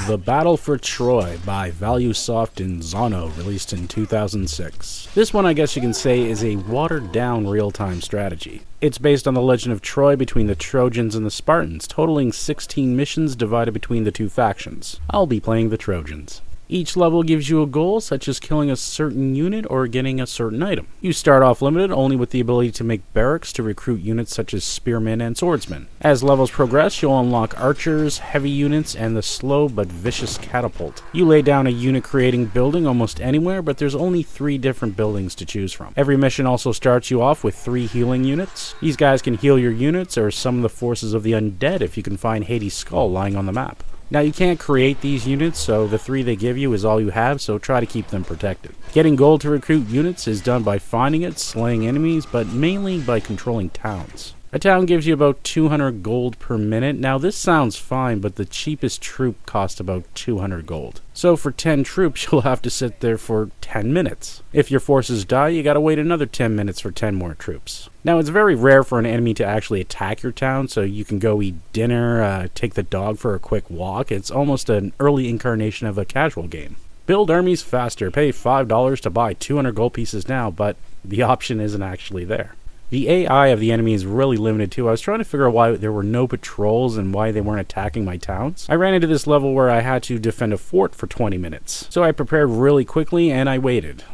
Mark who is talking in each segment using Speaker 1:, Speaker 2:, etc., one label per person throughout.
Speaker 1: The Battle for Troy by ValueSoft and Zono, released in 2006. This one, I guess you can say, is a watered-down real-time strategy. It's based on the legend of Troy between the Trojans and the Spartans, totaling 16 missions divided between the two factions. I'll be playing the Trojans. Each level gives you a goal, such as killing a certain unit or getting a certain item. You start off limited only with the ability to make barracks to recruit units such as spearmen and swordsmen. As levels progress, you'll unlock archers, heavy units, and the slow but vicious catapult. You lay down a unit creating building almost anywhere, but there's only 3 different buildings to choose from. Every mission also starts you off with 3 healing units. These guys can heal your units or summon the forces of the undead if you can find Hades' skull lying on the map. Now, you can't create these units, so the 3 they give you is all you have, so try to keep them protected. Getting gold to recruit units is done by finding it, slaying enemies, but mainly by controlling towns. A town gives you about 200 gold per minute. Now, this sounds fine, but the cheapest troop costs about 200 gold. So for 10 troops, you'll have to sit there for 10 minutes. If your forces die, you gotta wait another 10 minutes for 10 more troops. Now, it's very rare for an enemy to actually attack your town, so you can go eat dinner, take the dog for a quick walk. It's almost an early incarnation of a casual game. Build armies faster. Pay $5 to buy 200 gold pieces now, but the option isn't actually there. The AI of the enemy is really limited too. I was trying to figure out why there were no patrols and why they weren't attacking my towns. I ran into this level where I had to defend a fort for 20 minutes. So I prepared really quickly and I waited.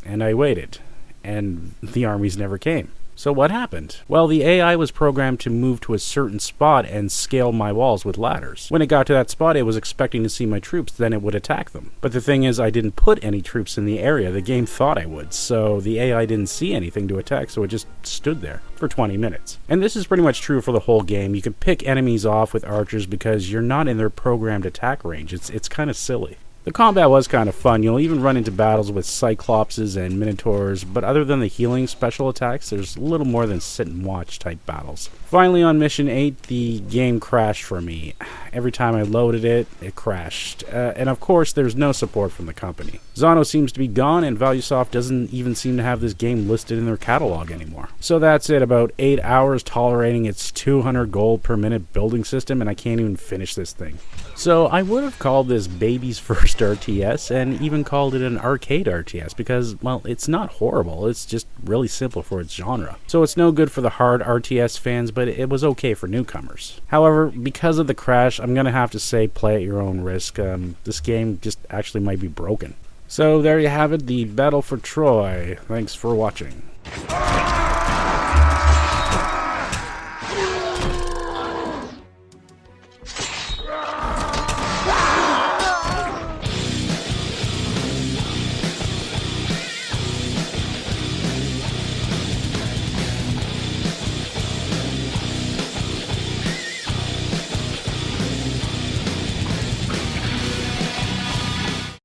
Speaker 1: And I waited. And the armies never came. So what happened? Well, the AI was programmed to move to a certain spot and scale my walls with ladders. When it got to that spot, it was expecting to see my troops, then it would attack them. But the thing is, I didn't put any troops in the area. The game thought I would, so the AI didn't see anything to attack, so it just stood there for 20 minutes. And this is pretty much true for the whole game. You can pick enemies off with archers because you're not in their programmed attack range. It's kind of silly. The combat was kind of fun. You'll even run into battles with Cyclopses and Minotaurs, but other than the healing special attacks, there's little more than sit and watch type battles. Finally, on mission 8, the game crashed for me. Every time I loaded it, it crashed. And of course, there's no support from the company. Zono seems to be gone, and ValueSoft doesn't even seem to have this game listed in their catalog anymore. So that's it, about 8 hours tolerating its 200 gold per minute building system, and I can't even finish this thing. So I would have called this baby's first RTS, and even called it an arcade RTS, because, well, it's not horrible, it's just really simple for its genre. So it's no good for the hard RTS fans, but it was okay for newcomers. However, because of the crash, I'm gonna have to say play at your own risk. This game just actually might be broken. So there you have it, the Battle for Troy. Thanks for watching.